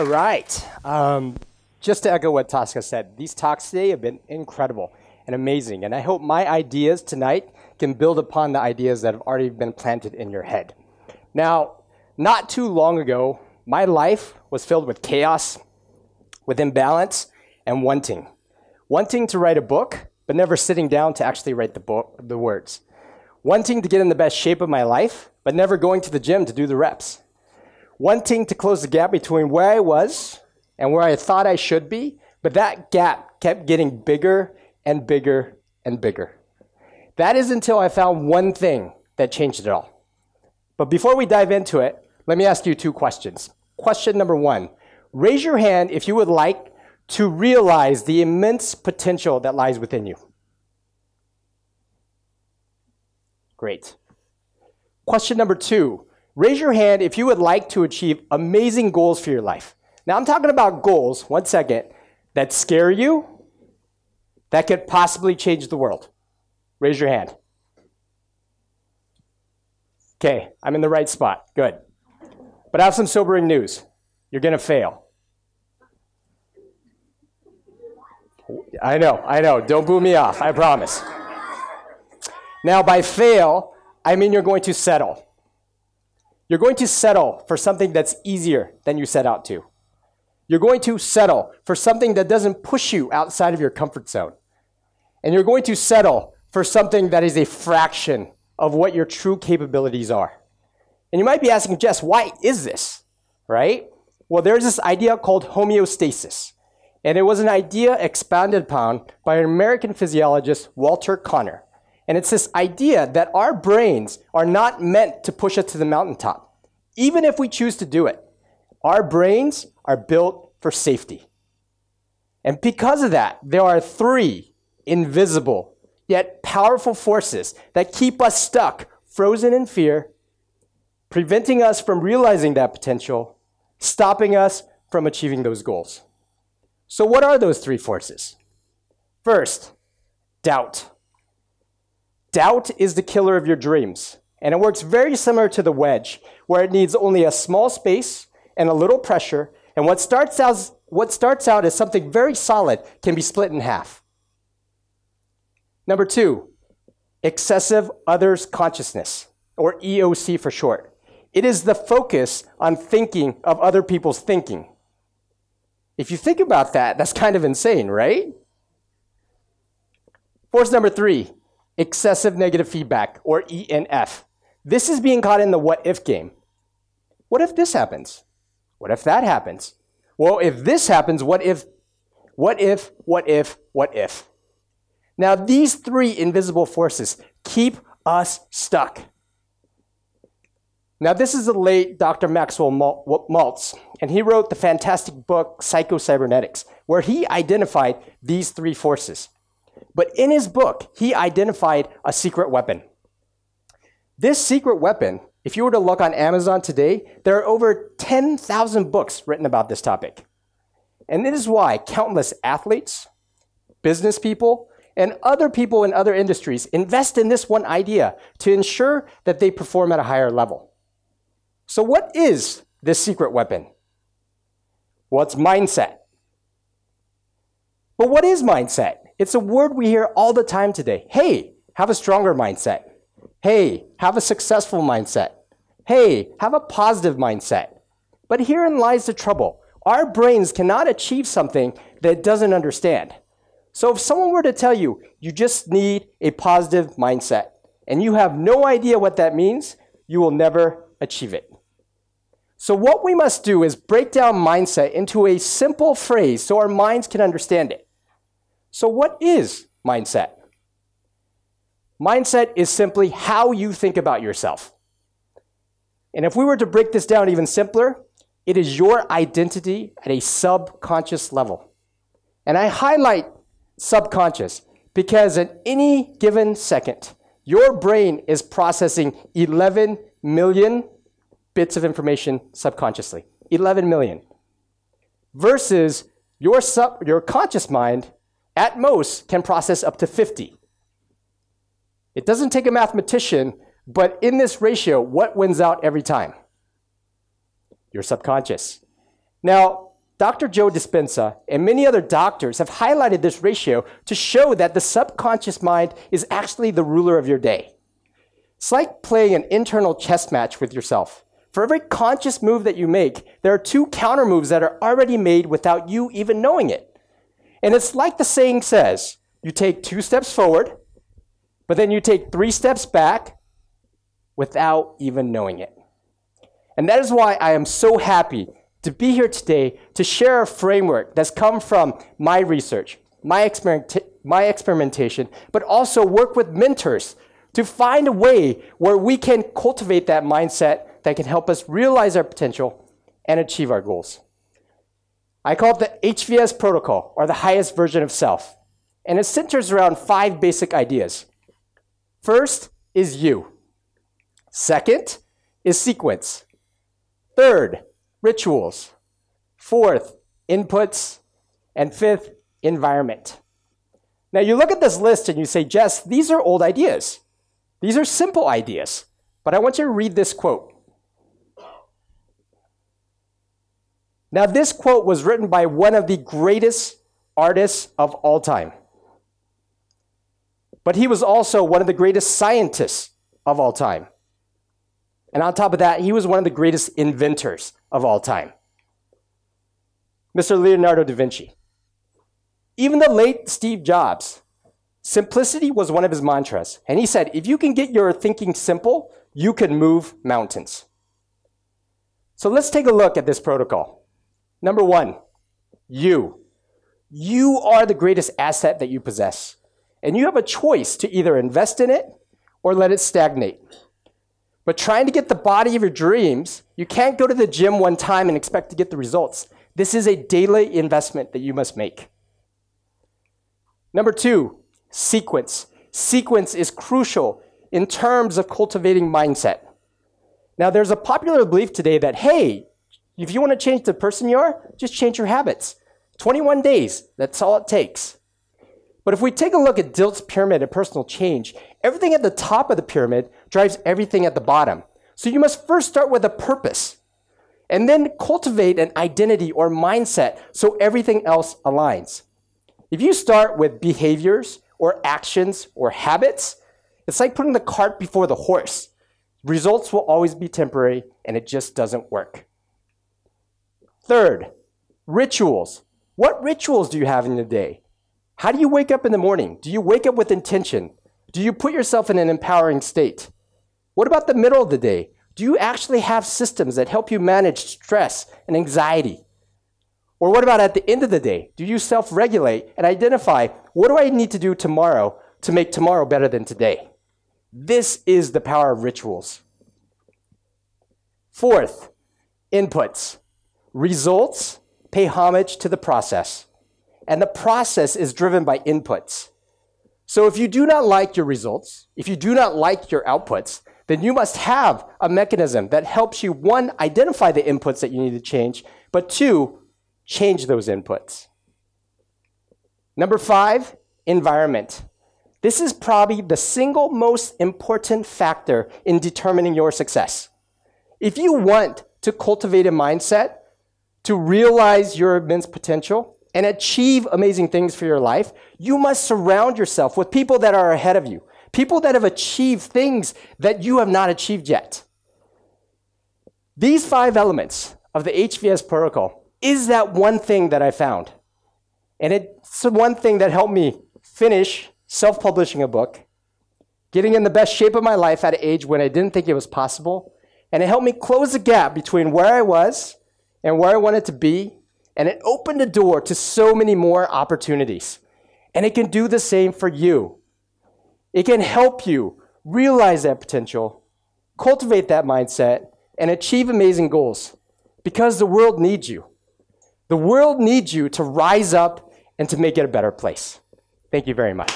All right. Just to echo what Tosca said, these talks today have been incredible and amazing. And I hope my ideas tonight can build upon the ideas that have already been planted in your head. Now, not too long ago, my life was filled with chaos, with imbalance, and wanting. Wanting to write a book, but never sitting down to actually write the words. Wanting to get in the best shape of my life, but never going to the gym to do the reps. Wanting to close the gap between where I was and where I thought I should be, but that gap kept getting bigger and bigger and bigger. That is until I found one thing that changed it all. But before we dive into it, let me ask you two questions. Question number one, raise your hand if you would like to realize the immense potential that lies within you. Great. Question number two, raise your hand if you would like to achieve amazing goals for your life. Now I'm talking about goals, one second, that scare you, that could possibly change the world. Raise your hand. Okay, I'm in the right spot, good. But I have some sobering news. You're gonna fail. I know, don't boo me off, I promise. Now by fail, I mean you're going to settle. You're going to settle for something that's easier than you set out to. You're going to settle for something that doesn't push you outside of your comfort zone. And you're going to settle for something that is a fraction of what your true capabilities are. And you might be asking, Jess, why is this, right? Well, there's this idea called homeostasis. And it was an idea expounded upon by an American physiologist, Walter Connor. And it's this idea that our brains are not meant to push us to the mountaintop, even if we choose to do it. Our brains are built for safety. And because of that, there are three invisible yet powerful forces that keep us stuck, frozen in fear, preventing us from realizing that potential, stopping us from achieving those goals. So what are those three forces? First, doubt. Doubt is the killer of your dreams, and it works very similar to the wedge, where it needs only a small space and a little pressure, and what starts out as something very solid can be split in half. Number two, excessive others consciousness, or EOC for short. It is the focus on thinking of other people's thinking. If you think about that, that's kind of insane, right? Force number three, excessive negative feedback, or ENF. This is being caught in the what-if game. What if this happens? What if that happens? Well, if this happens, what if, what if, what if, what if? Now, these three invisible forces keep us stuck. Now, this is the late Dr. Maxwell Maltz, and he wrote the fantastic book, Psycho-Cybernetics, where he identified these three forces. But in his book, he identified a secret weapon. This secret weapon, if you were to look on Amazon today, there are over 10,000 books written about this topic. And it is why countless athletes, business people, and other people in other industries invest in this one idea to ensure that they perform at a higher level. So what is this secret weapon? Well, it's mindset. But what is mindset? It's a word we hear all the time today. Hey, have a stronger mindset. Hey, have a successful mindset. Hey, have a positive mindset. But herein lies the trouble. Our brains cannot achieve something that it doesn't understand. So if someone were to tell you, you just need a positive mindset, and you have no idea what that means, you will never achieve it. So what we must do is break down mindset into a simple phrase so our minds can understand it. So what is mindset? Mindset is simply how you think about yourself. And if we were to break this down even simpler, it is your identity at a subconscious level. And I highlight subconscious because at any given second, your brain is processing 11 million bits of information subconsciously. 11 million. Versus your conscious mind, at most, can process up to 50. It doesn't take a mathematician, but in this ratio, what wins out every time? Your subconscious. Now, Dr. Joe Dispenza and many other doctors have highlighted this ratio to show that the subconscious mind is actually the ruler of your day. It's like playing an internal chess match with yourself. For every conscious move that you make, there are 2 counter moves that are already made without you even knowing it. And it's like the saying says, you take 2 steps forward, but then you take 3 steps back without even knowing it. And that is why I am so happy to be here today to share a framework that's come from my research, my experimentation, but also work with mentors to find a way where we can cultivate that mindset that can help us realize our potential and achieve our goals. I call it the HSS Protocol, or the highest version of self. And it centers around 5 basic ideas. First is you. Second is sequence. Third, rituals. Fourth, inputs. And 5th, environment. Now you look at this list and you say, Jess, these are old ideas. These are simple ideas. But I want you to read this quote. Now this quote was written by one of the greatest artists of all time. But he was also one of the greatest scientists of all time. And on top of that, he was one of the greatest inventors of all time. Mr. Leonardo da Vinci. Even the late Steve Jobs, simplicity was one of his mantras. And he said, if you can get your thinking simple, you can move mountains. So let's take a look at this protocol. Number 1, you. You are the greatest asset that you possess. And you have a choice to either invest in it or let it stagnate. But trying to get the body of your dreams, you can't go to the gym one time and expect to get the results. This is a daily investment that you must make. Number 2, sequence. Sequence is crucial in terms of cultivating mindset. Now, there's a popular belief today that, hey, if you want to change the person you are, just change your habits. 21 days, that's all it takes. But if we take a look at Dilts Pyramid and personal change, everything at the top of the pyramid drives everything at the bottom. So you must first start with a purpose, and then cultivate an identity or mindset so everything else aligns. If you start with behaviors or actions or habits, it's like putting the cart before the horse. Results will always be temporary, and it just doesn't work. Third, rituals. What rituals do you have in the day? How do you wake up in the morning? Do you wake up with intention? Do you put yourself in an empowering state? What about the middle of the day? Do you actually have systems that help you manage stress and anxiety? Or what about at the end of the day? Do you self-regulate and identify, what do I need to do tomorrow to make tomorrow better than today? This is the power of rituals. Fourth, inputs. Results pay homage to the process. And the process is driven by inputs. So if you do not like your results, if you do not like your outputs, then you must have a mechanism that helps you, 1, identify the inputs that you need to change, but 2, change those inputs. Number 5, environment. This is probably the single most important factor in determining your success. If you want to cultivate a mindset to realize your immense potential and achieve amazing things for your life, you must surround yourself with people that are ahead of you, people that have achieved things that you have not achieved yet. These 5 elements of the HSS Protocol is that one thing that I found. And it's the one thing that helped me finish self-publishing a book, getting in the best shape of my life at an age when I didn't think it was possible, and it helped me close the gap between where I was and where I wanted to be, and it opened the door to so many more opportunities. And it can do the same for you. It can help you realize that potential, cultivate that mindset, and achieve amazing goals, because the world needs you. The world needs you to rise up and to make it a better place. Thank you very much.